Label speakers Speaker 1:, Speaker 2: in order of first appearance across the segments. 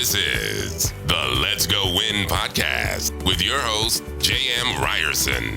Speaker 1: This is the Let's Go Win podcast with your host, J.M. Ryerson.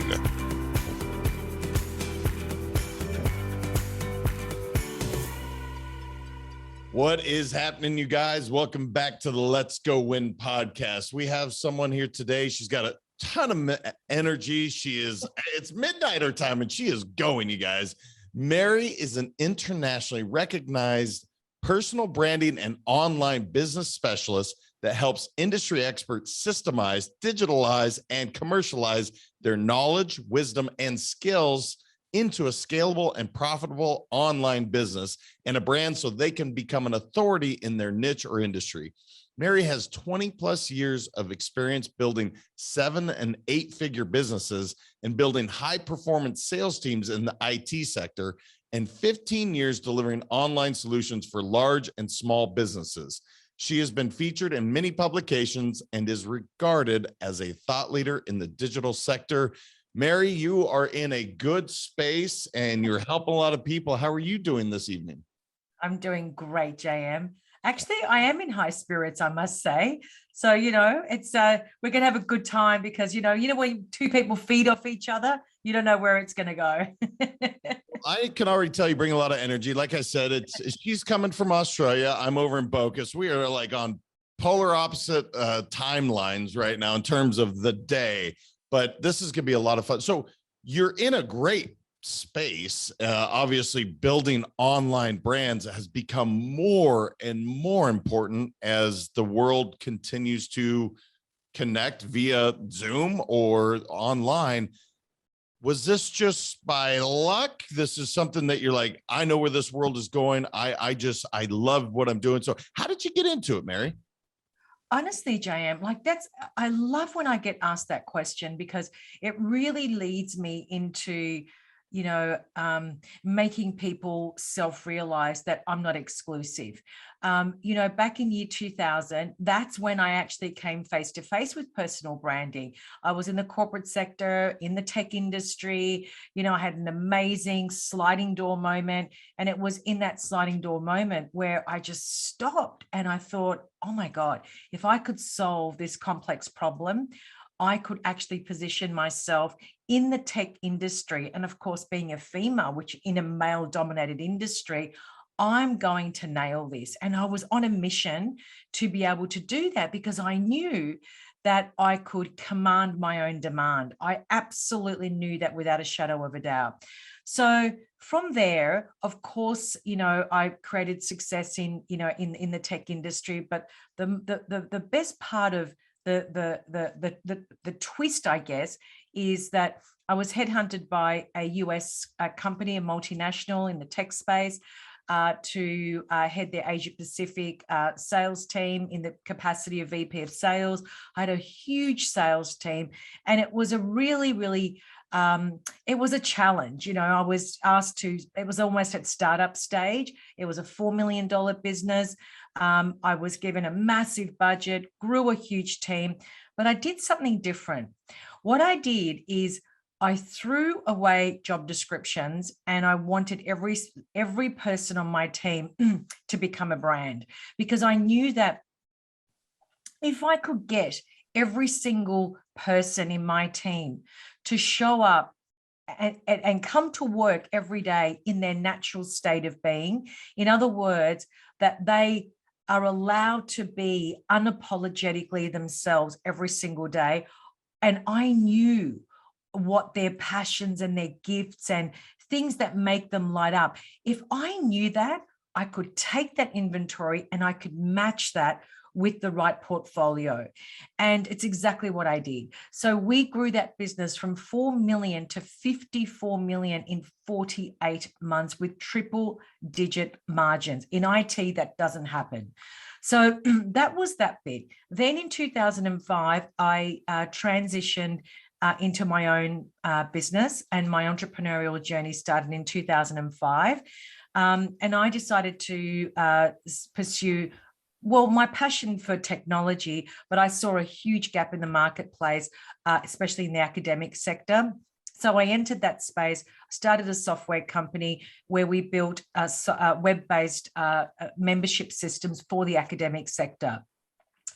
Speaker 2: What is happening, you guys? Welcome back to the Let's Go Win podcast. We have someone here today. She's got a ton of energy. It's midnight her time and she is going, you guys. Mary is an internationally recognized personal branding and online business specialist that helps industry experts systemize, digitalize, and commercialize their knowledge, wisdom, and skills into a scalable and profitable online business and a brand so they can become an authority in their niche or industry. Mary has 20 plus years of experience building 7- and 8-figure businesses and building high performance sales teams in the IT sector, and 15 years delivering online solutions for large and small businesses. She has been featured in many publications and is regarded as a thought leader in the digital sector. Mary, you are in a good space and you're helping a lot of people. How are you doing this evening?
Speaker 3: I'm doing great, JM. Actually, I am in high spirits, I must say. So, it's we're going to have a good time because, when two people feed off each other, you don't know where it's going to go.
Speaker 2: I can already tell you bring a lot of energy. Like I said, she's coming from Australia. I'm over in Bocas. We are like on polar opposite timelines right now in terms of the day, but this is going to be a lot of fun. So you're in a great space. Obviously, building online brands has become more and more important as the world continues to connect via Zoom or online. Was this just by luck? This is something that you're like, I know where this world is going. I love what I'm doing. So how did you get into it, Mary?
Speaker 3: Honestly, JM, I love when I get asked that question because it really leads me into making people self-realize that I'm not exclusive. Back in year 2000, that's when I actually came face to face with personal branding. I was in the corporate sector, in the tech industry. I had an amazing sliding door moment. And it was in that sliding door moment where I just stopped and I thought, oh my God, if I could solve this complex problem, I could actually position myself in the tech industry. And of course, being a female, which in a male dominated industry, I'm going to nail this. And I was on a mission to be able to do that because I knew that I could command my own demand. I absolutely knew that without a shadow of a doubt. So from there, of course, I created success in the tech industry, but the best part of the twist, I guess, is that I was headhunted by a US company, a multinational in the tech space, to head their Asia Pacific sales team in the capacity of VP of sales. I had a huge sales team, and it was a really, really it was a challenge. I was asked to, it was almost at startup stage. It was a $4 million business. I was given a massive budget, grew a huge team, but I did something different. What I did is I threw away job descriptions and I wanted every person on my team to become a brand, because I knew that if I could get every single person in my team to show up and come to work every day in their natural state of being, in other words, that they are allowed to be unapologetically themselves every single day. And I knew what their passions and their gifts and things that make them light up. If I knew that, I could take that inventory and I could match that with the right portfolio. And it's exactly what I did. So we grew that business from 4 million to 54 million in 48 months with triple digit margins. In IT, that doesn't happen. So that was that bit. Then in 2005, I transitioned into my own business, and my entrepreneurial journey started in 2005. And I decided to pursue my passion for technology, but I saw a huge gap in the marketplace, especially in the academic sector. So I entered that space, started a software company where we built web-based membership systems for the academic sector.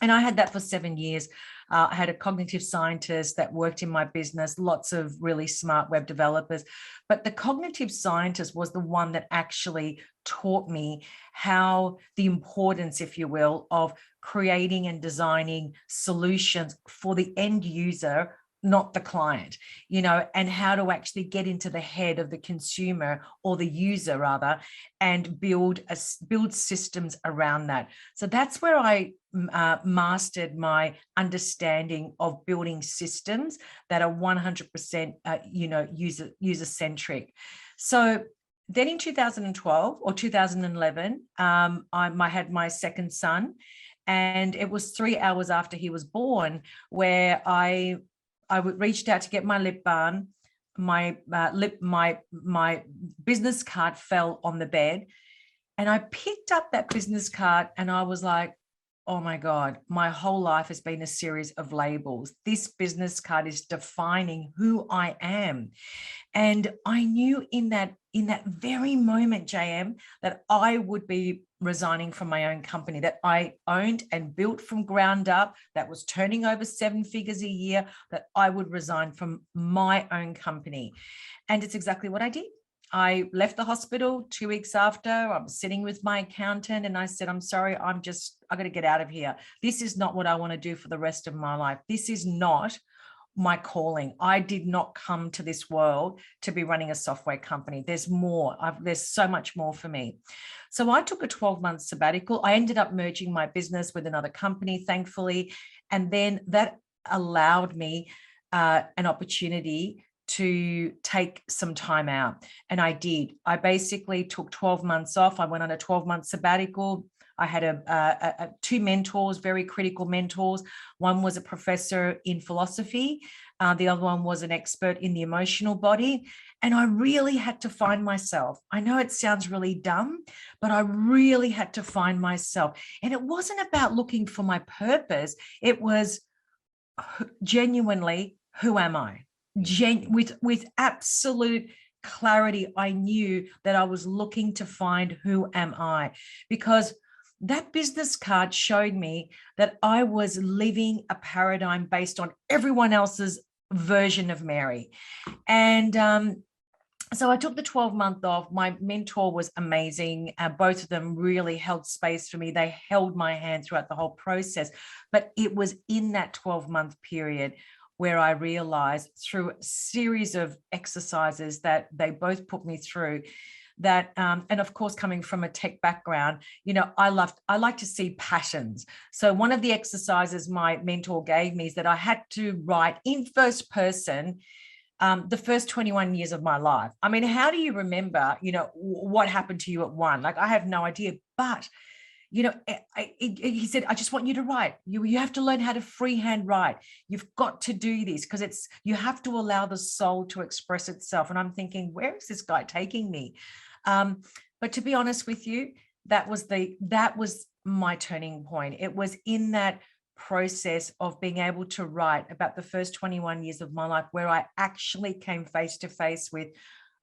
Speaker 3: And I had that for 7 years. I had a cognitive scientist that worked in my business, lots of really smart web developers. But the cognitive scientist was the one that actually taught me how the importance, if you will, of creating and designing solutions for the end user, not the client, and how to actually get into the head of the consumer or the user rather, and build systems around that. So that's where I mastered my understanding of building systems that are 100% user centric. So then in 2012 or 2011, I had my second son, and it was 3 hours after he was born where I reached out to get my lip balm. My business card fell on the bed, and I picked up that business card and I was like, oh my God, my whole life has been a series of labels. This business card is defining who I am. And I knew in that very moment, JM, that I would be resigning from my own company that I owned and built from ground up, that was turning over 7 figures a year, that I would resign from my own company. And it's exactly what I did. I left the hospital 2 weeks after. I was sitting with my accountant and I said, I'm sorry, I got to get out of here. This is not what I want to do for the rest of my life. This is not my calling. I did not come to this world to be running a software company. There's more. There's so much more for me. So I took a 12-month sabbatical. I ended up merging my business with another company, thankfully. And then that allowed me an opportunity to take some time out. And I did. I basically took 12 months off. I went on a 12-month sabbatical. I had 2 mentors, very critical mentors. One was a professor in philosophy. The other one was an expert in the emotional body. And I really had to find myself. I know it sounds really dumb, but I really had to find myself. And it wasn't about looking for my purpose. It was genuinely, who am I? With absolute clarity, I knew that I was looking to find who am I, because that business card showed me that I was living a paradigm based on everyone else's version of Mary. And so I took the 12-month off. My mentor was amazing. Both of them really held space for me. They held my hand throughout the whole process. But it was in that 12-month period where I realized, through a series of exercises that they both put me through, that, and of course, coming from a tech background, I like to see patterns. So one of the exercises my mentor gave me is that I had to write in first person the first 21 years of my life. I mean, how do you remember, what happened to you at one? Like, I have no idea, but he said, I just want you to write. You have to learn how to freehand write. You've got to do this because you have to allow the soul to express itself. And I'm thinking, where is this guy taking me? But to be honest with you, that was my turning point. It was in that process of being able to write about the first 21 years of my life where I actually came face to face with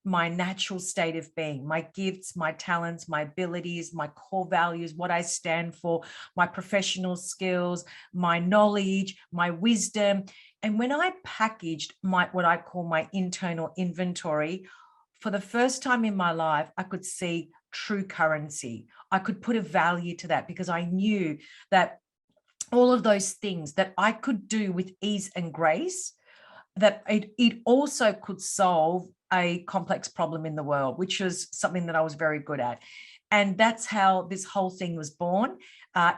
Speaker 3: my natural state of being, my gifts, my talents, my abilities, my core values, what I stand for, my professional skills, my knowledge, my wisdom. And when I packaged what I call my internal inventory, for the first time in my life, I could see true currency. I could put a value to that because I knew that all of those things that I could do with ease and grace, that it also could solve a complex problem in the world, which was something that I was very good at. And that's how this whole thing was born.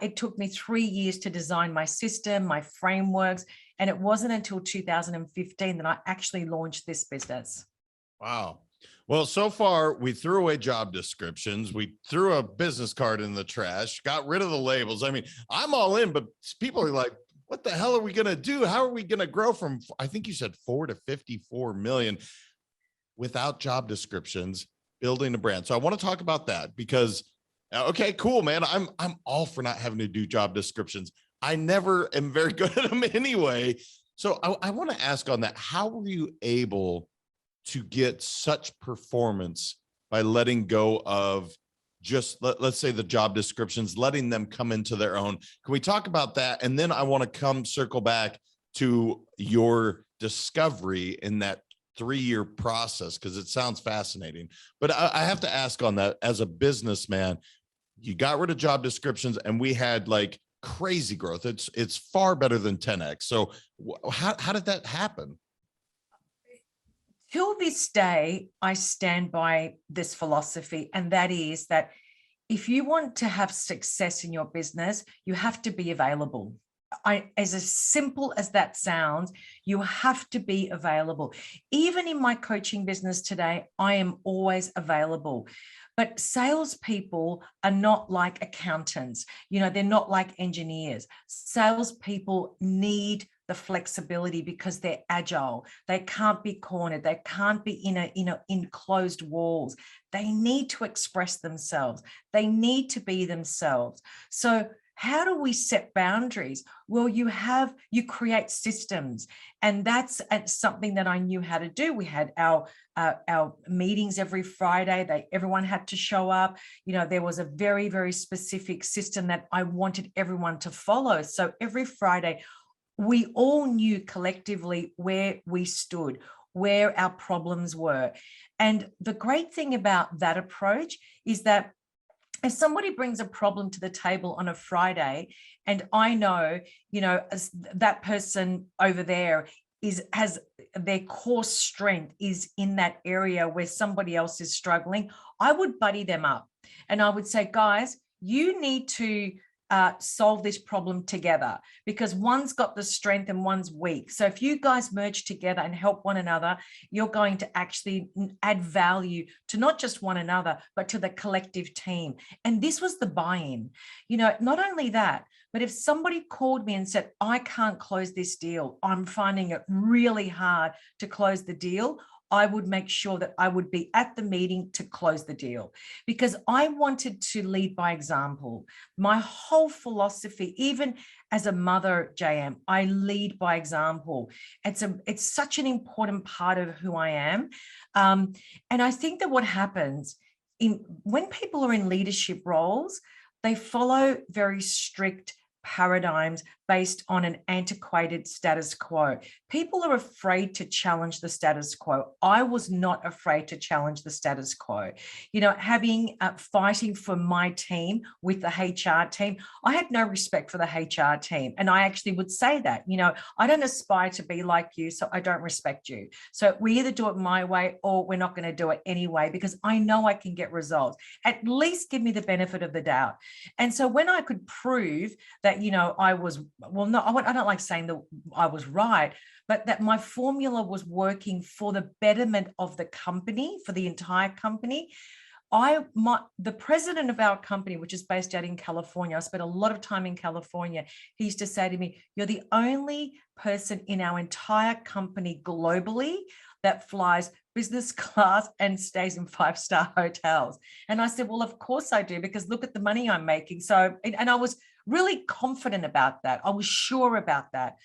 Speaker 3: It took me 3 years to design my system, my frameworks, and it wasn't until 2015 that I actually launched this business.
Speaker 2: Wow. Well, so far we threw away job descriptions. We threw a business card in the trash, got rid of the labels. I mean, I'm all in, but people are like, what the hell are we going to do? How are we going to grow from, I think you said 4 to 54 million without job descriptions, building a brand? So I want to talk about that because, okay, cool, man. I'm all for not having to do job descriptions. I never am very good at them anyway. So I want to ask on that. How were you able to get such performance by letting go of just let's say the job descriptions, letting them come into their own. Can we talk about that? And then I want to circle back to your discovery in that 3-year process, because it sounds fascinating. But I have to ask on that, as a businessman, you got rid of job descriptions and we had like crazy growth. It's far better than 10x. So how did that happen?
Speaker 3: Till this day, I stand by this philosophy, and that is that if you want to have success in your business, you have to be available. As simple as that sounds, you have to be available. Even in my coaching business today, I am always available. But salespeople are not like accountants. They're not like engineers. Salespeople need the flexibility because they're agile. They can't be cornered. They can't be in closed walls. They need to express themselves. They need to be themselves. So how do we set boundaries? Well, you create systems, and that's something that I knew how to do. We had our meetings every Friday. Everyone had to show up. There was a very, very specific system that I wanted everyone to follow. So every Friday, we all knew collectively where we stood, where our problems were. And the great thing about that approach is that if somebody brings a problem to the table on a Friday, and I know, that person over there has their core strength is in that area where somebody else is struggling, I would buddy them up and I would say, guys, you need to solve this problem together, because one's got the strength and one's weak. So if you guys merge together and help one another, you're going to actually add value to not just one another, but to the collective team. And this was the buy-in. Not only that, but if somebody called me and said, I can't close this deal, I'm finding it really hard to close the deal, I would make sure that I would be at the meeting to close the deal, because I wanted to lead by example. My whole philosophy, even as a mother, JM, I lead by example. It's such an important part of who I am. And I think that what happens when people are in leadership roles, they follow very strict paradigms based on an antiquated status quo. People are afraid to challenge the status quo. I was not afraid to challenge the status quo. Fighting for my team with the HR team, I had no respect for the HR team. And I actually would say that, I don't aspire to be like you, so I don't respect you. So we either do it my way or we're not going to do it anyway, because I know I can get results. At least give me the benefit of the doubt. And so when I could prove that, I was, I don't like saying that I was right, but that my formula was working for the betterment of the company, for the entire company. The president of our company, which is based out in California, I spent a lot of time in California. He used to say to me, you're the only person in our entire company globally that flies business class and stays in 5-star hotels. And I said, well, of course I do, because look at the money I'm making. So, and I was really confident about that. I was sure about that.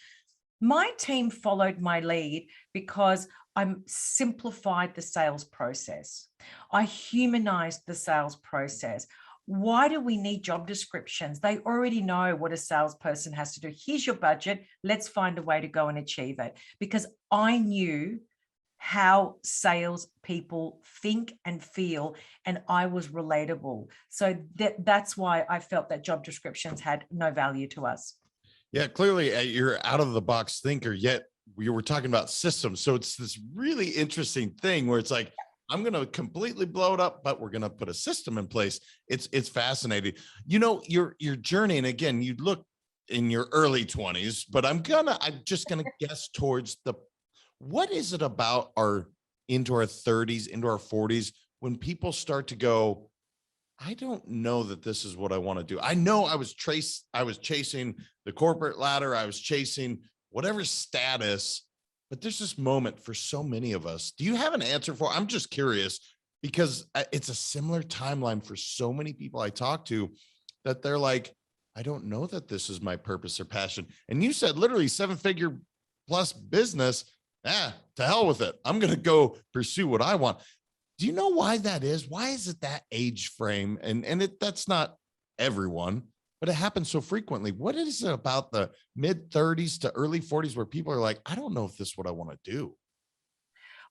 Speaker 3: My team followed my lead because I simplified the sales process. I humanized the sales process. Why do we need job descriptions? They already know what a salesperson has to do. Here's your budget. Let's find a way to go and achieve it. Because I knew how sales people think and feel, and I was relatable. So that's why I felt that job descriptions had no value to us.
Speaker 2: Yeah, clearly you're out of the box thinker, yet we were talking about systems. So it's this really interesting thing where it's like, I'm going to completely blow it up, but we're going to put a system in place. It's fascinating. Your journey. And again, you look in your early 20s, but I'm just going to guess towards what is it about into our 30s, into our 40s, when people start to go, I don't know that this is what I want to do. I know I was chasing the corporate ladder. I was chasing whatever status, but there's this moment for so many of us. Do you have an answer for? I'm just curious, because it's a similar timeline for so many people I talk to, that they're like, I don't know that this is my purpose or passion. And you said literally 7-figure plus business. To hell with it. I'm going to go pursue what I want. Do you know why that is? Why is it that age frame? That's not everyone, but it happens so frequently. What is it about the mid 30s to early 40s where people are like, I don't know if this is what I want to do?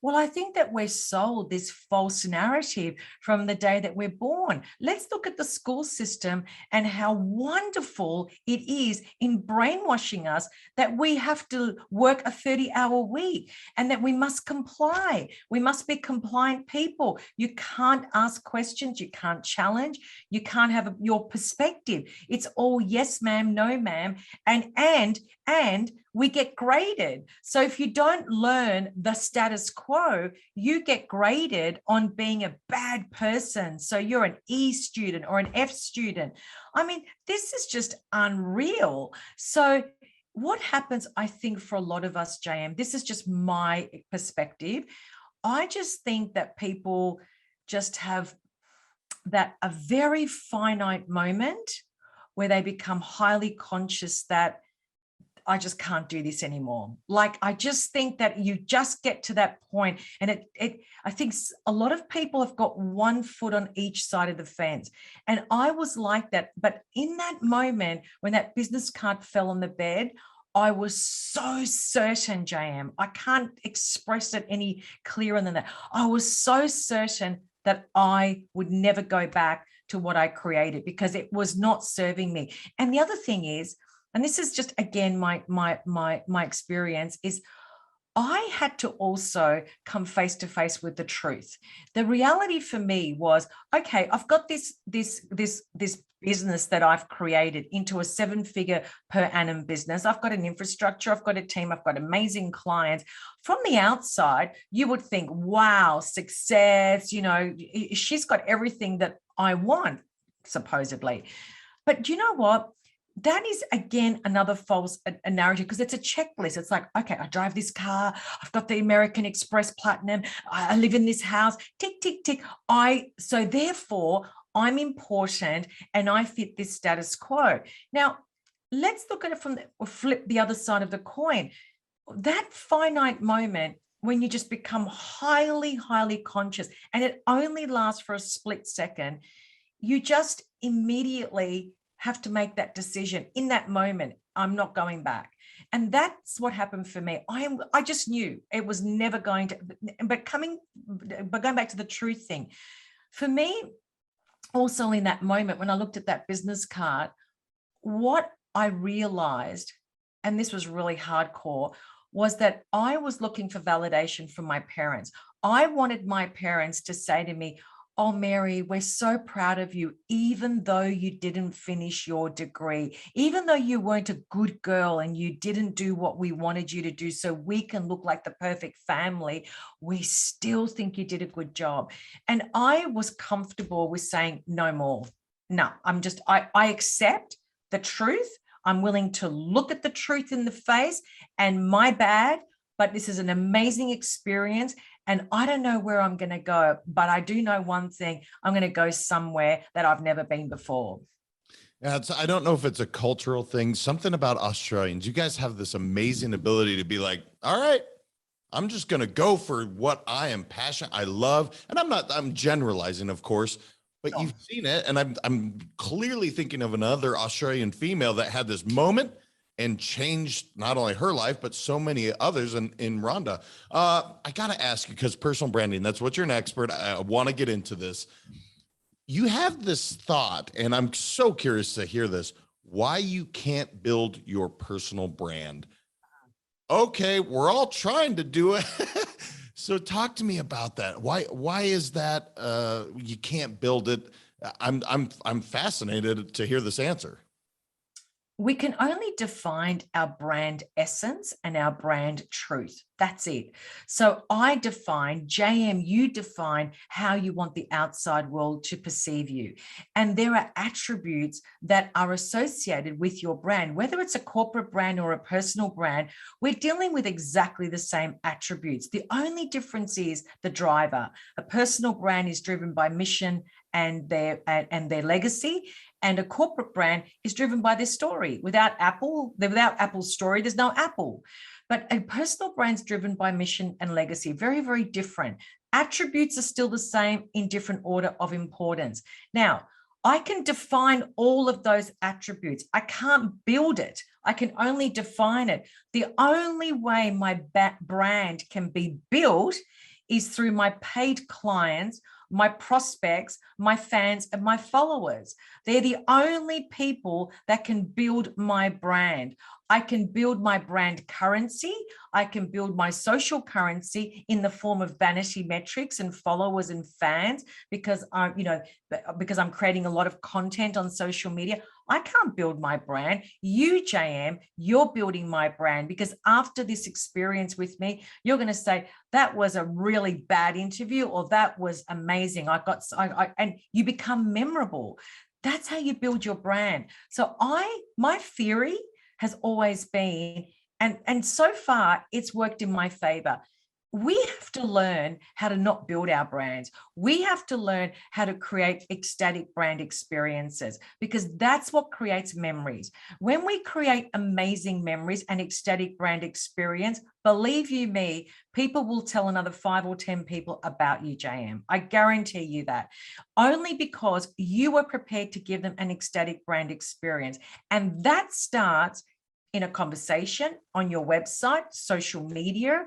Speaker 3: Well, I think that we're sold this false narrative from the day that we're born. Let's look at the school system and how wonderful it is in brainwashing us that we have to work a 30-hour week and that we must comply. We must be compliant people. You can't ask questions. You can't challenge. You can't have your perspective. It's all yes, ma'am, no, ma'am. And we get graded. So if you don't learn the status quo, you get graded on being a bad person. So you're an E student or an F student. I mean, this is just unreal. So what happens, I think, for a lot of us, JM, this is just my perspective. I just think that people just have that a very finite moment where they become highly conscious that I just can't do this anymore. Like, I just think that you just get to that point, and I think a lot of people have got one foot on each side of the fence. And I was like that. But in that moment, when that business card fell on the bed, I was so certain, JM, I can't express it any clearer than that. I was so certain that I would never go back to what I created because it was not serving me. And the other thing is, and this is just, again, my experience, is I had to also come face to face with the truth. The reality for me was, okay, I've got this business that I've created into a 7-figure per annum business. I've got an infrastructure, I've got a team, I've got amazing clients. From the outside, you would think, wow, success, she's got everything that I want, supposedly. But you know what? That is, again, another false narrative, because it's a checklist. It's like, okay, I drive this car, I've got the American Express Platinum, I live in this house, tick, tick, tick. So therefore, I'm important and I fit this status quo. Now, let's look at it flip the other side of the coin. That finite moment when you just become highly, highly conscious, and it only lasts for a split second, you just immediately have to make that decision in that moment. I'm not going back. And that's what happened for me. I just knew it was never going to, but going back to the truth thing, for me, also in that moment, when I looked at that business card, what I realized, and this was really hardcore, was that I was looking for validation from my parents. I wanted my parents to say to me, oh, Mary, we're so proud of you, even though you didn't finish your degree, even though you weren't a good girl and you didn't do what we wanted you to do so we can look like the perfect family, we still think you did a good job. And I was comfortable with saying no more. No, I accept the truth. I'm willing to look at the truth in the face, and my bad, but this is an amazing experience. And I don't know where I'm going to go, but I do know one thing: I'm going to go somewhere that I've never been before.
Speaker 2: Yeah, I don't know if it's a cultural thing, something about Australians. You guys have this amazing ability to be like, all right, I'm just going to go for what I am passionate, I love. And I'm generalizing, of course, but you've seen it. And I'm clearly thinking of another Australian female that had this moment and changed not only her life, but so many others in Rhonda. I got to ask you, because personal branding, that's what you're an expert. I want to get into this. You have this thought, and I'm so curious to hear this, why you can't build your personal brand. Okay, we're all trying to do it. So talk to me about that. Why is that you can't build it? I'm fascinated to hear this answer.
Speaker 3: We can only define our brand essence and our brand truth. That's it. So I define, JM, you define how you want the outside world to perceive you. And there are attributes that are associated with your brand, whether it's a corporate brand or a personal brand. We're dealing with exactly the same attributes. The only difference is the driver. A personal brand is driven by mission and their legacy, and a corporate brand is driven by their story. Without Apple's story, there's no Apple. But a personal brand's driven by mission and legacy. Very, very different. Attributes are still the same in different order of importance. Now, I can define all of those attributes. I can't build it. I can only define it. The only way my brand can be built is through my paid clients, my prospects, my fans, and my followers. They're the only people that can build my brand. I can build my brand currency. I can build my social currency in the form of vanity metrics and followers and fans, because I'm creating a lot of content on social media. I can't build my brand. You, JM, you're building my brand, because after this experience with me, you're going to say, that was a really bad interview, or that was amazing. And you become memorable. That's how you build your brand. So my theory has always been, and so far it's worked in my favor. We have to learn how to not build our brands. We have to learn how to create ecstatic brand experiences, because that's what creates memories. When we create amazing memories and ecstatic brand experience, believe you me, people will tell another 5 or 10 people about you, JM. I guarantee you that. Only because you were prepared to give them an ecstatic brand experience. And that starts in a conversation on your website, social media,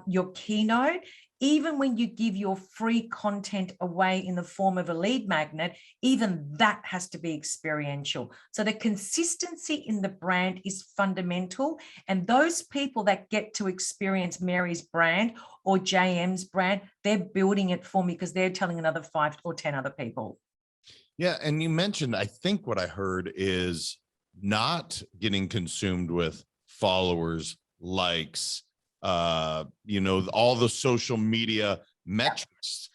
Speaker 3: your keynote. Even when you give your free content away in the form of a lead magnet, even that has to be experiential. So the consistency in the brand is fundamental. And those people that get to experience Mary's brand or JM's brand, they're building it for me, because they're telling another 5 or 10 other people.
Speaker 2: Yeah. And you mentioned, I think what I heard is not getting consumed with followers, likes, all the social media metrics.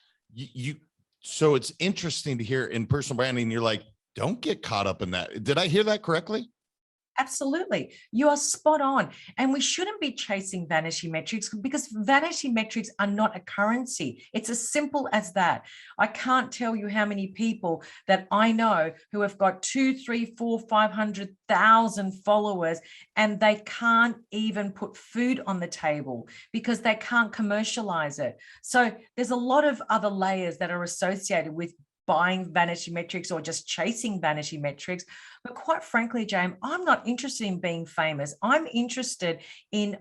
Speaker 2: So it's interesting to hear in personal branding, you're like, don't get caught up in that. Did I hear that correctly?
Speaker 3: Absolutely. You are spot on. And we shouldn't be chasing vanity metrics, because vanity metrics are not a currency. It's as simple as that. I can't tell you how many people that I know who have got 2, 3, 4, 500,000 followers, and they can't even put food on the table because they can't commercialize it. So there's a lot of other layers that are associated with buying vanity metrics or just chasing vanity metrics. But quite frankly, James, I'm not interested in being famous. I'm interested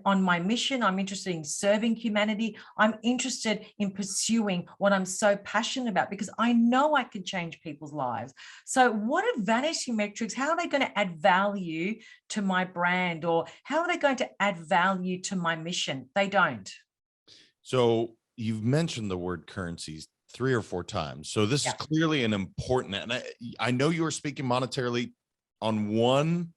Speaker 3: on my mission. I'm interested in serving humanity. I'm interested in pursuing what I'm so passionate about, because I know I can change people's lives. So what are vanity metrics? How are they going to add value to my brand, or how are they going to add value to my mission? They don't.
Speaker 2: So you've mentioned the word currencies 3 or 4 times. So this is clearly an important, and I know you were speaking monetarily on one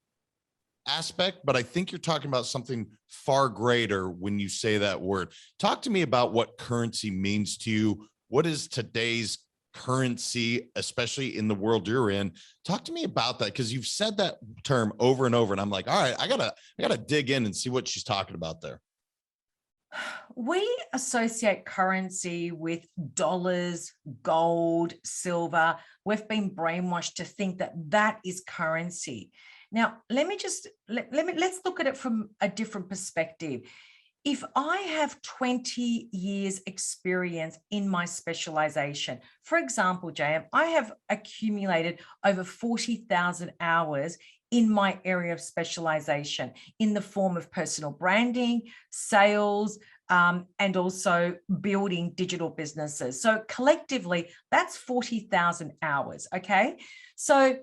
Speaker 2: aspect, but I think you're talking about something far greater when you say that word. Talk to me about what currency means to you. What is today's currency, especially in the world you're in? Talk to me about that, because you've said that term over and over, and I'm like, all right, I gotta dig in and see what she's talking about there.
Speaker 3: We associate currency with dollars, gold, silver. We've been brainwashed to think that that is currency. Now, let's look at it from a different perspective. If I have 20 years experience in my specialization, for example, JM, I have accumulated over 40,000 hours in my area of specialization in the form of personal branding, sales, and also building digital businesses. So collectively, that's 40,000 hours, okay? So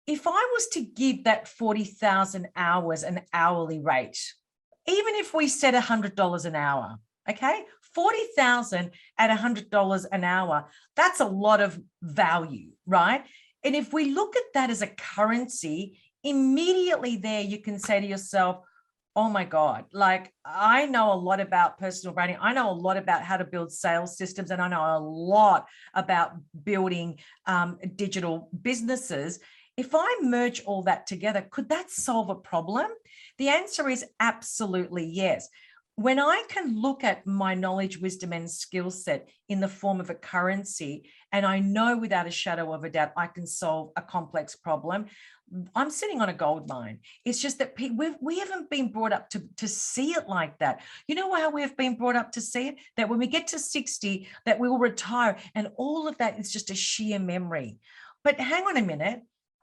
Speaker 3: if I was to give that 40,000 hours an hourly rate, even if we said $100 an hour, okay? 40,000 at $100 an hour, that's a lot of value, right? And if we look at that as a currency, immediately there you can say to yourself, oh my God, like I know a lot about personal branding. I know a lot about how to build sales systems, and I know a lot about building digital businesses. If I merge all that together, could that solve a problem? The answer is absolutely yes. when I can look at my knowledge, wisdom, and skill set in the form of a currency, and I know without a shadow of a doubt I can solve a complex problem, I'm sitting on a gold mine. It's just that we haven't been brought up to see it like that. You know how we have been brought up to see it? That when we get to 60, that we will retire, and all of that is just a sheer memory. But hang on a minute.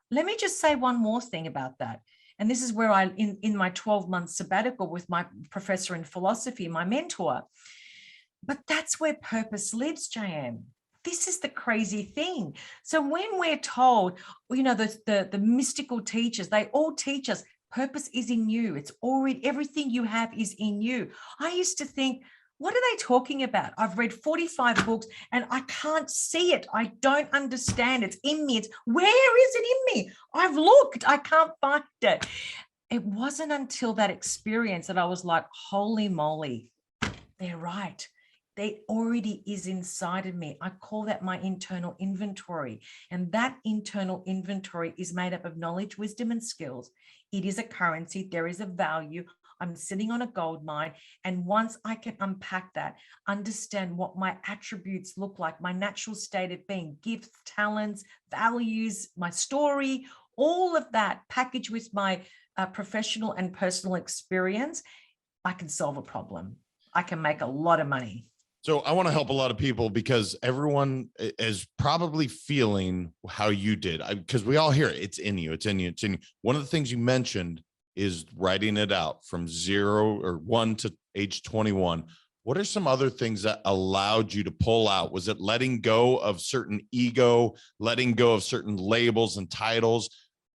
Speaker 3: Let me just say one more thing about that. And this is where in my 12-month sabbatical with my professor in philosophy, my mentor, but that's where purpose lives, JM. This is the crazy thing. So when we're told, the mystical teachers, they all teach us purpose is in you. It's already, everything you have is in you. I used to think, what are they talking about? I've read 45 books and I can't see it. I don't understand. It's in me. Where is it in me? I've looked, I can't find it. It wasn't until that experience that I was like, holy moly, they're right. They already is inside of me. I call that my internal inventory. And that internal inventory is made up of knowledge, wisdom, and skills. It is a currency. There is a value. I'm sitting on a gold mine. And once I can unpack that, understand what my attributes look like, my natural state of being, gifts, talents, values, my story, all of that packaged with my professional and personal experience, I can solve a problem. I can make a lot of money.
Speaker 2: So I want to help a lot of people because everyone is probably feeling how you did, because we all hear it. It's in you. It's in you. It's in you. One of the things you mentioned is writing it out from 0 or 1 to age 21. What are some other things that allowed you to pull out? Was it letting go of certain ego, letting go of certain labels and titles?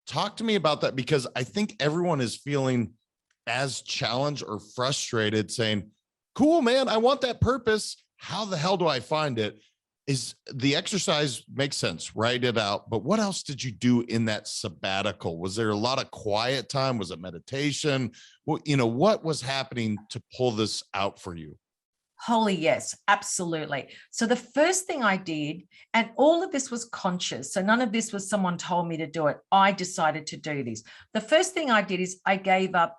Speaker 2: Talk to me about that, because I think everyone is feeling as challenged or frustrated, saying, cool, man, I want that purpose. How the hell do I find it? Is the exercise makes sense, write it out. But what else did you do in that sabbatical? Was there a lot of quiet time? Was it meditation? Well, what was happening to pull this out for you?
Speaker 3: Holy yes, absolutely. So the first thing I did, and all of this was conscious, so none of this was someone told me to do it. I decided to do this. The first thing I did is I gave up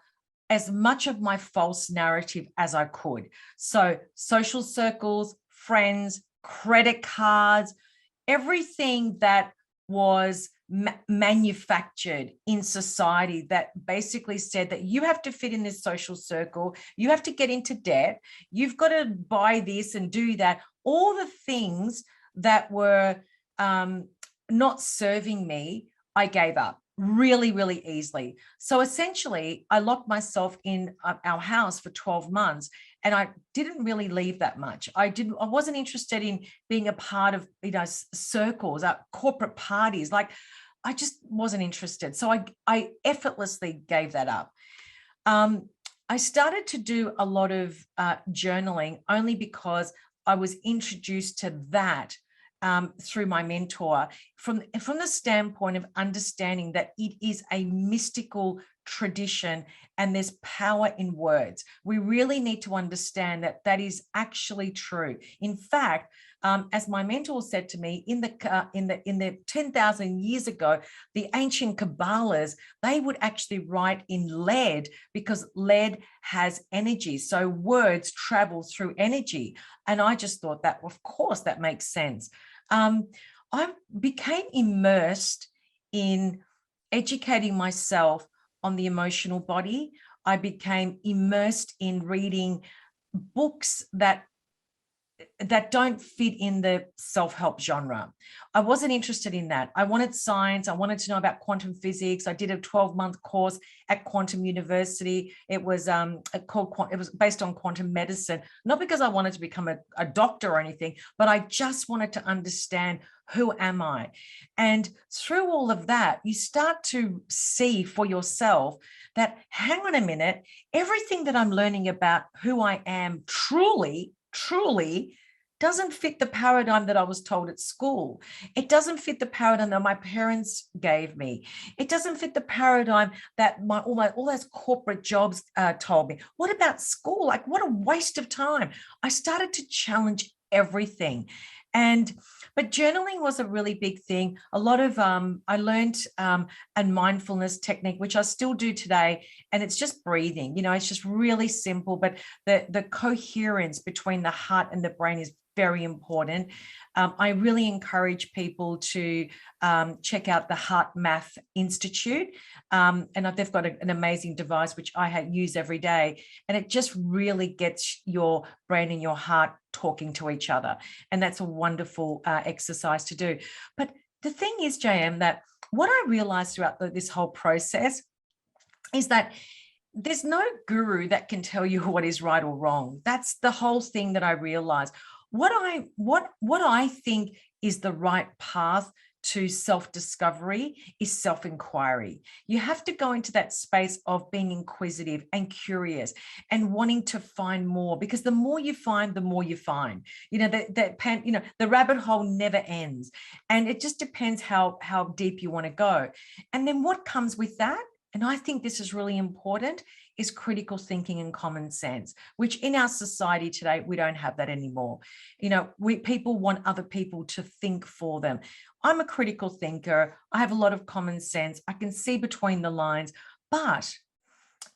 Speaker 3: as much of my false narrative as I could. So social circles, friends, credit cards, everything that was manufactured in society that basically said that you have to fit in this social circle, you have to get into debt, you've got to buy this and do that. All the things that were not serving me, I gave up really, really easily. So essentially, I locked myself in our house for 12 months and I didn't really leave that much. I wasn't interested in being a part of, circles, corporate parties. Like, I just wasn't interested. So I effortlessly gave that up. I started to do a lot of journaling only because I was introduced to that through my mentor from the standpoint of understanding that it is a mystical tradition and there's power in words. We really need to understand that that is actually true. In fact, as my mentor said to me, in the 10,000 years ago, the ancient Kabbalahs, they would actually write in lead because lead has energy. So words travel through energy. And I just thought that, of course, that makes sense. I became immersed in educating myself on the emotional body. I became immersed in reading books that don't fit in the self-help genre. I wasn't interested in that. I wanted science. I wanted to know about quantum physics. I did a 12-month course at Quantum University. It was it was based on quantum medicine, not because I wanted to become a doctor or anything, but I just wanted to understand who am I? And through all of that, you start to see for yourself that, hang on a minute, everything that I'm learning about who I am truly doesn't fit the paradigm that I was told at school. It doesn't fit the paradigm that my parents gave me. It doesn't fit the paradigm that all those corporate jobs told me. What about school? Like, what a waste of time. I started to challenge everything. But journaling was a really big thing. A lot of I learned a mindfulness technique, which I still do today, and it's just breathing. It's just really simple, but the coherence between the heart and the brain is very important. I really encourage people to check out the Heart Math Institute. And they've got an amazing device, which I use every day. And it just really gets your brain and your heart talking to each other. And that's a wonderful exercise to do. But the thing is, JM, that what I realized throughout this whole process is that there's no guru that can tell you what is right or wrong. That's the whole thing that I realized. What I think is the right path to self-discovery is self-inquiry. You have to go into that space of being inquisitive and curious and wanting to find more, because the more you find, the more you find. The rabbit hole never ends, and it just depends how deep you want to go. And then what comes with that, and I think this is really important, is critical thinking and common sense, which in our society today, we don't have that anymore. People want other people to think for them. I'm a critical thinker. I have a lot of common sense. I can see between the lines, but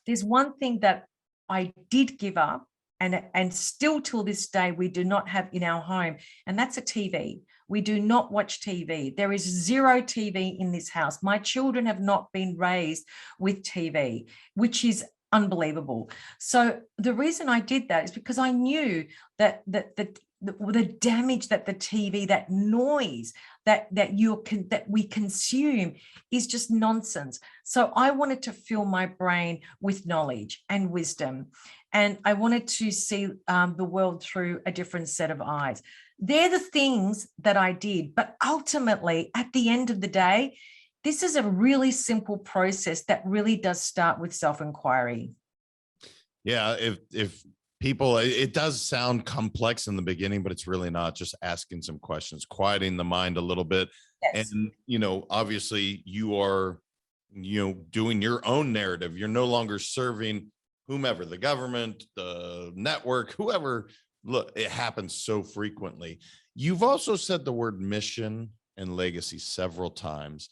Speaker 3: there's one thing that I did give up, and still till this day, we do not have in our home, and that's a TV. We do not watch TV. There is zero TV in this house. My children have not been raised with TV, which is unbelievable. So the reason I did that is because I knew that the damage that the TV, that noise that we consume is just nonsense. So I wanted to fill my brain with knowledge and wisdom, and I wanted to see the world through a different set of eyes. They're the things that I did, but ultimately, at the end of the day, this is a really simple process that really does start with self-inquiry.
Speaker 2: Yeah, if people, it does sound complex in the beginning, but it's really not. Just asking some questions, quieting the mind a little bit.
Speaker 3: Yes.
Speaker 2: And, obviously you are, doing your own narrative. You're no longer serving whomever, the government, the network, whoever. Look, it happens so frequently. You've also said the word mission and legacy several times.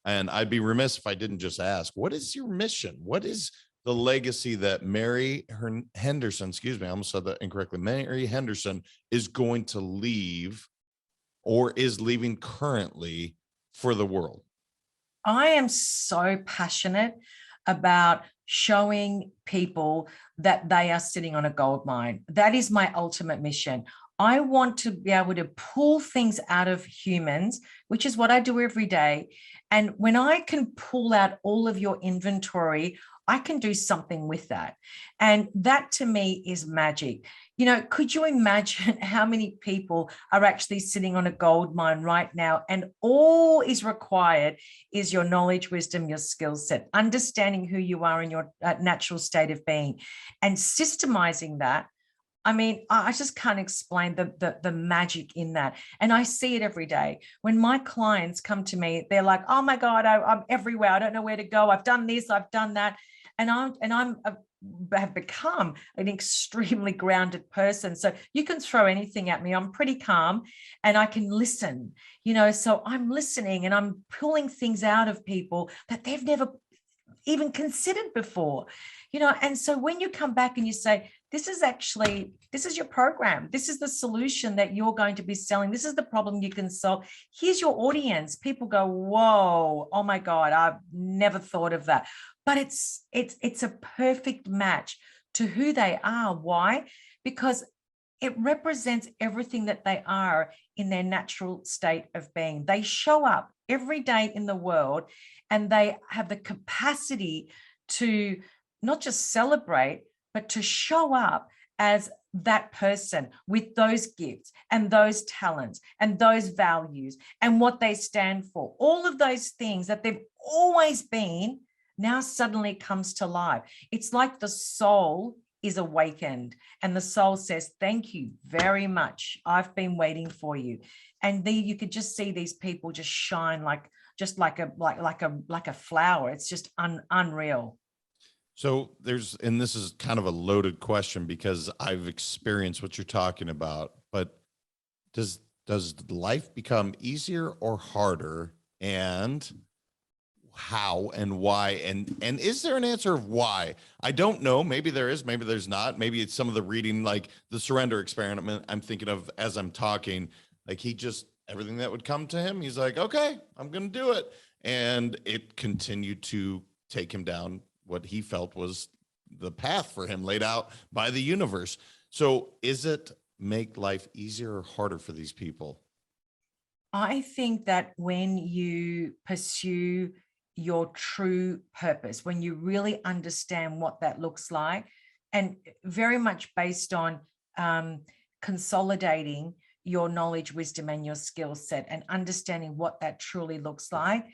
Speaker 2: And I'd be remiss if I didn't just ask, what is your mission? What is the legacy that Henderson, excuse me, I almost said that incorrectly, Mary Henderson is going to leave, or is leaving currently, for the world?
Speaker 3: I am so passionate about showing people that they are sitting on a gold mine. That is my ultimate mission. I want to be able to pull things out of humans, which is what I do every day. And when I can pull out all of your inventory, I can do something with that. And that to me is magic. Could you imagine how many people are actually sitting on a gold mine right now, and all is required is your knowledge, wisdom, your skill set, understanding who you are in your natural state of being, and systemizing that. I mean, I just can't explain the magic in that. And I see it every day. When my clients come to me, they're like, oh my God, I'm everywhere. I don't know where to go. I've done this, I've done that. And have become an extremely grounded person. So you can throw anything at me. I'm pretty calm and I can listen, so I'm listening and I'm pulling things out of people that they've never even considered before, and so when you come back and you say, this is your program, this is the solution that you're going to be selling, this is the problem you can solve, here's your audience, people go, whoa, oh my God, I've never thought of that. But it's a perfect match to who they are. Why? Because it represents everything that they are in their natural state of being. They show up every day in the world, and they have the capacity to not just celebrate, but to show up as that person with those gifts and those talents and those values and what they stand for. All of those things that they've always been now suddenly comes to life. It's like the soul is awakened, and the soul says, thank you very much. I've been waiting for you. And you could just see these people just shine like a flower. It's just unreal.
Speaker 2: So and this is kind of a loaded question because I've experienced what you're talking about, but does Does life become easier or harder? And how and why? And is there an answer of why? I don't know. Maybe there is, maybe there's not. Maybe it's some of the reading, like the surrender experiment I'm thinking of as I'm talking. Like he just, everything that would come to him, he's like, okay, I'm going to do it. And it continued to take him down what he felt was the path for him laid out by the universe. So is it make life easier or harder for these people?
Speaker 3: I think that when you pursue your true purpose, when you really understand what that looks like, and very much based on consolidating your knowledge, wisdom, and your skill set, and understanding what that truly looks like,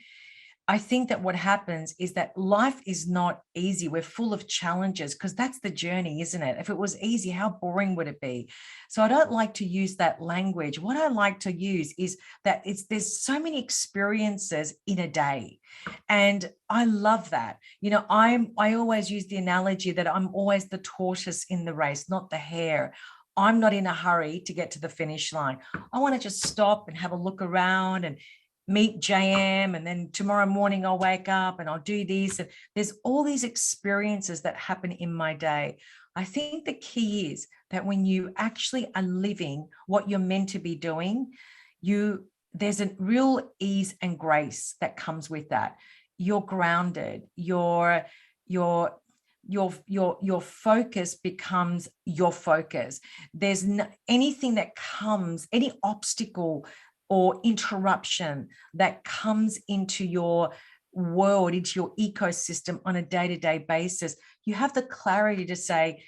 Speaker 3: I think that what happens is that life is not easy. We're full of challenges because that's the journey, isn't it? If it was easy, how boring would it be? So I don't like to use that language. What I like to use is that there's so many experiences in a day. And I love that. You know, I always use the analogy that I'm always the tortoise in the race, not the hare. I'm not in a hurry to get to the finish line. I want to just stop and have a look around and meet JM, and then tomorrow morning I'll wake up and I'll do this. And there's all these experiences that happen in my day. I think the key is that when you actually are living what you're meant to be doing, there's a real ease and grace that comes with that. You're grounded. Your focus becomes your focus. There's anything that comes, any obstacle or interruption that comes into your world, into your ecosystem on a day-to-day basis, you have the clarity to say,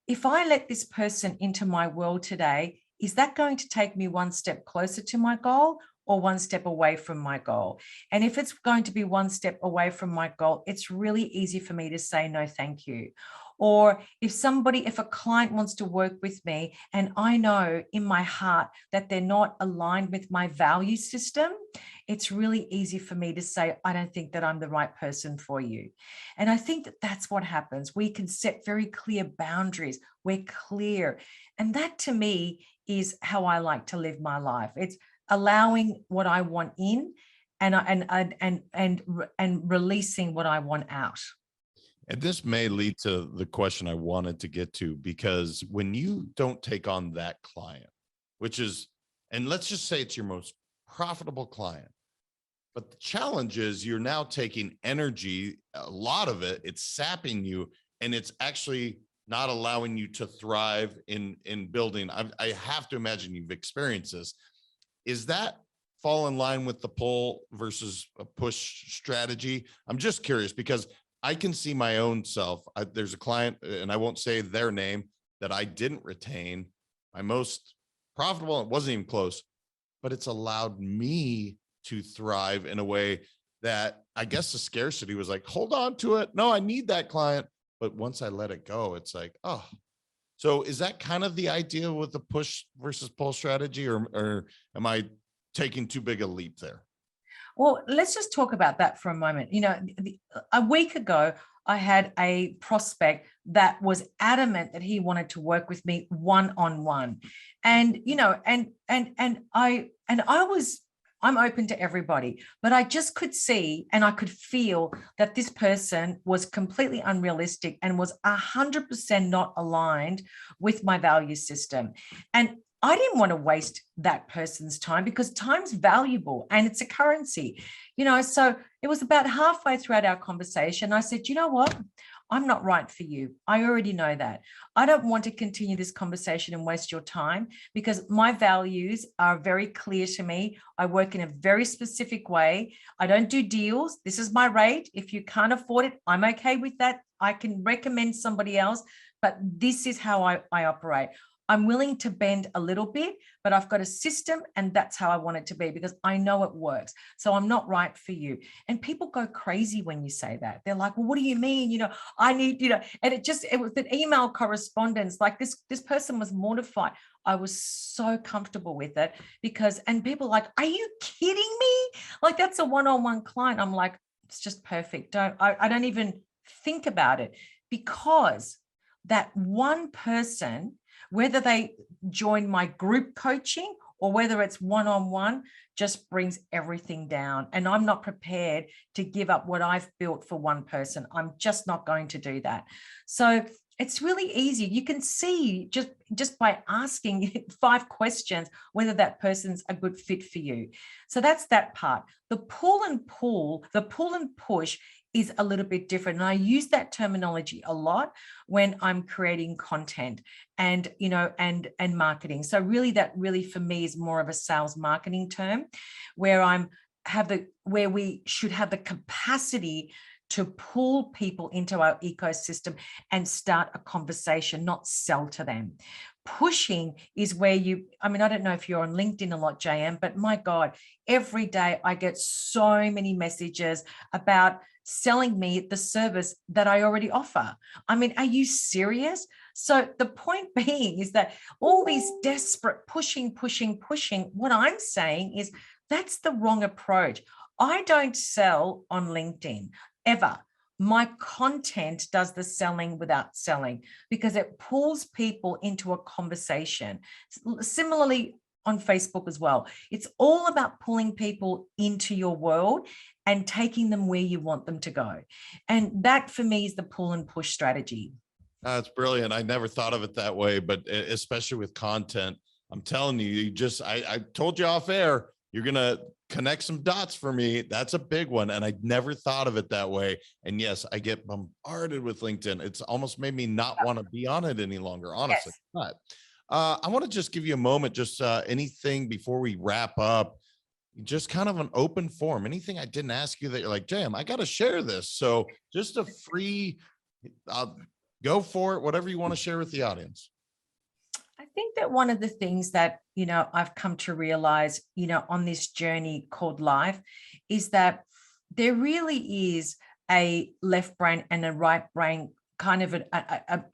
Speaker 3: if I let this person into my world today, is that going to take me one step closer to my goal or one step away from my goal? And if it's going to be one step away from my goal, it's really easy for me to say, no, thank you. Or if a client wants to work with me and I know in my heart that they're not aligned with my value system, it's really easy for me to say, I don't think that I'm the right person for you. And I think that that's what happens. We can set very clear boundaries. We're clear. And that to me is how I like to live my life. It's allowing what I want in and releasing what I want out.
Speaker 2: And this may lead to the question I wanted to get to, because when you don't take on that client, which is, and let's just say it's your most profitable client, but the challenge is you're now taking energy, a lot of it, it's sapping you, and it's actually not allowing you to thrive in building. I have to imagine you've experienced this. Is that fall in line with the pull versus a push strategy? I'm just curious because I can see my own self. There's a client, and I won't say their name, that I didn't retain. My most profitable, it wasn't even close, but it's allowed me to thrive in a way that I guess the scarcity was like, hold on to it. No, I need that client. But once I let it go, it's like, oh. So is that kind of the idea with the push versus pull strategy, or am I taking too big a leap there?
Speaker 3: Well, let's just talk about that for a moment. You know, a week ago, I had a prospect that was adamant that he wanted to work with me one-on-one. And, you know, I'm open to everybody, but I just could see and I could feel that this person was completely unrealistic and was 100% not aligned with my value system. And I didn't want to waste that person's time because time's valuable and it's a currency, you know. So it was about halfway throughout our conversation, I said, you know what? I'm not right for you. I already know that. I don't want to continue this conversation and waste your time because my values are very clear to me. I work in a very specific way. I don't do deals. This is my rate. If you can't afford it, I'm okay with that. I can recommend somebody else, but this is how I operate. I'm willing to bend a little bit, but I've got a system and that's how I want it to be because I know it works. So I'm not right for you. And people go crazy when you say that. They're like, well, what do you mean? You know, I need, you know, and it was the email correspondence. Like this person was mortified. I was so comfortable with it because, and people are like, are you kidding me? Like that's a one-on-one client. I'm like, it's just perfect. I don't even think about it because that one person, whether they join my group coaching or whether it's one-on-one, just brings everything down. And I'm not prepared to give up what I've built for one person. I'm just not going to do that. So it's really easy. You can see just by asking 5 questions whether that person's a good fit for you. So that's that part. The pull and push is a little bit different. And I use that terminology a lot when I'm creating content and, and marketing. So really that for me is more of a sales marketing term, where where we should have the capacity to pull people into our ecosystem and start a conversation, not sell to them. Pushing is where I don't know if you're on LinkedIn a lot, JM, but my God, every day I get so many messages about selling me the service that I already offer. Are you serious? So the point being is that all these desperate pushing, what I'm saying is that's the wrong approach. I don't sell on LinkedIn ever. My content does the selling without selling, because it pulls people into a conversation. Similarly on Facebook as well. It's all about pulling people into your world and taking them where you want them to go. And that for me is the pull and push strategy.
Speaker 2: That's brilliant. I never thought of it that way, but especially with content, I'm telling you, I told you off air, you're going to connect some dots for me. That's a big one. And I never thought of it that way. And yes, I get bombarded with LinkedIn. It's almost made me not want to be on it any longer, honestly. Yes. But I want to just give you a moment, just anything before we wrap up, just kind of an open forum, anything I didn't ask you that you're like, Jam, I got to share this. So just a free, go for it, whatever you want to share with the audience.
Speaker 3: I think that one of the things that, I've come to realize, on this journey called life, is that there really is a left brain and a right brain kind of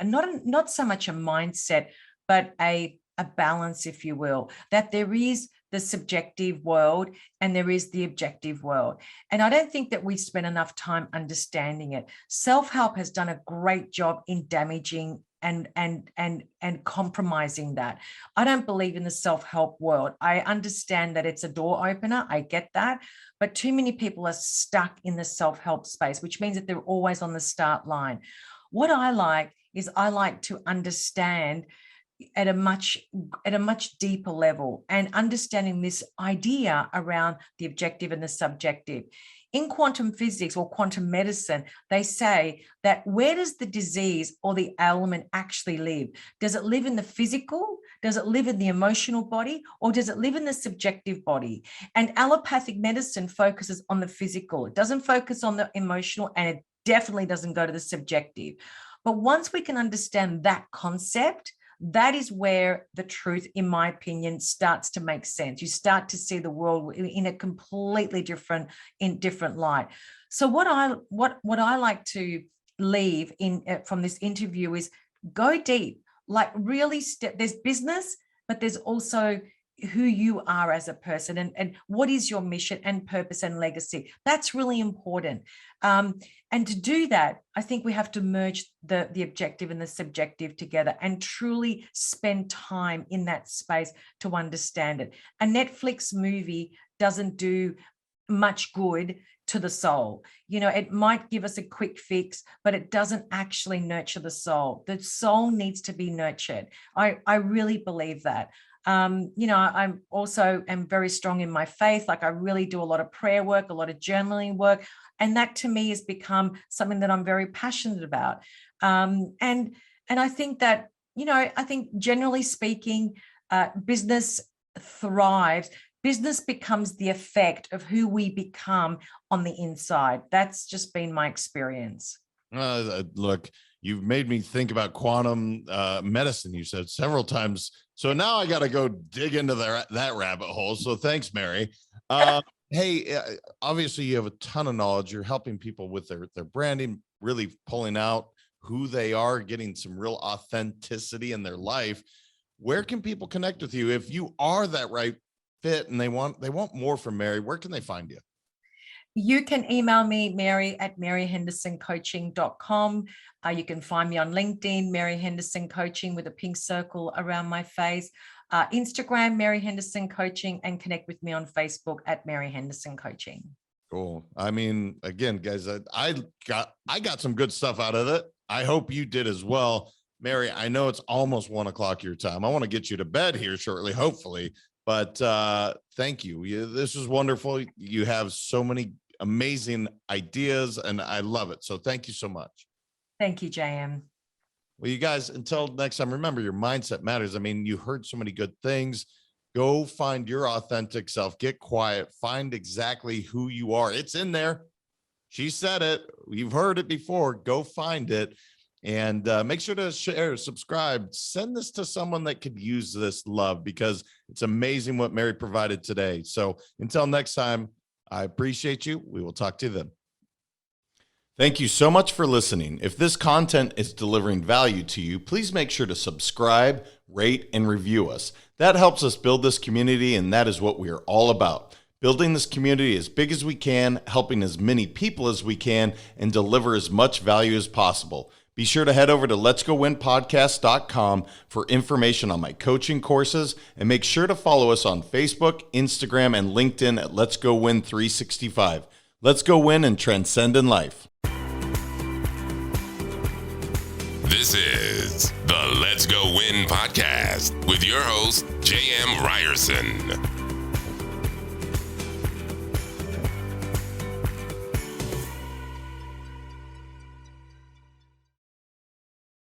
Speaker 3: not so much a mindset, but a balance, if you will, that there is the subjective world and there is the objective world. And I don't think that we spend enough time understanding it. Self-help has done a great job in damaging and compromising that. I don't believe in the self-help world. I understand that it's a door opener. I get that. But too many people are stuck in the self-help space, which means that they're always on the start line. What I like to understand at a much deeper level, and understanding this idea around the objective and the subjective. In quantum physics or quantum medicine, they say that where does the disease or the ailment actually live? Does it live in the physical? Does it live in the emotional body? Or does it live in the subjective body? And allopathic medicine focuses on the physical. It doesn't focus on the emotional, and it definitely doesn't go to the subjective. But once we can understand that concept, that is where the truth, in my opinion, starts to make sense. You start to see the world in a completely different light. So what I like to leave from this interview is go deep, like really there's business, but there's also who you are as a person, and what is your mission and purpose and legacy. That's really important. And to do that, I think we have to merge the objective and the subjective together and truly spend time in that space to understand it. A Netflix movie doesn't do much good to the soul. It might give us a quick fix, but it doesn't actually nurture the soul. The soul needs to be nurtured. I really believe that. I'm also am very strong in my faith. Like I really do a lot of prayer work, a lot of journaling work. And that to me has become something that I'm very passionate about. And I think that, I think generally speaking, business thrives. Business becomes the effect of who we become on the inside. That's just been my experience.
Speaker 2: Look, you've made me think about quantum medicine, you said several times. So now I got to go dig into that rabbit hole. So thanks, Mary. Hey, obviously you have a ton of knowledge. You're helping people with their branding, really pulling out who they are, getting some real authenticity in their life. Where can people connect with you if you are that right fit and they want more from Mary? Where can they find you?
Speaker 3: You can email me, mary@maryhendersoncoaching.com. You can find me on LinkedIn, Mary Henderson Coaching, with a pink circle around my face. Instagram, Mary Henderson Coaching, and connect with me on Facebook at Mary Henderson Coaching.
Speaker 2: Cool. I mean, again, guys, I got some good stuff out of it. I hope you did as well. Mary, I know it's almost 1 o'clock your time. I want to get you to bed here shortly, hopefully. But thank you. This is wonderful. You have so many amazing ideas, and I love it. So thank you so much.
Speaker 3: Thank you, JM.
Speaker 2: Well, you guys, until next time, remember your mindset matters. I mean, you heard so many good things. Go find your authentic self, get quiet, find exactly who you are. It's in there. She said it. You've heard it before. Go find it. And make sure to share, subscribe, send this to someone that could use this love, because it's amazing what Mary provided today. So until next time, I appreciate you. We will talk to you then. Thank you so much for listening. If this content is delivering value to you, please make sure to subscribe, rate, and review us. That helps us build this community, and that is what we are all about. Building this community as big as we can, helping as many people as we can, and deliver as much value as possible. Be sure to head over to letsgowinpodcast.com for information on my coaching courses, and make sure to follow us on Facebook, Instagram, and LinkedIn at Let's Go Win 365. Let's go win and transcend in life.
Speaker 1: This is the Let's Go Win podcast with your host, J.M. Ryerson.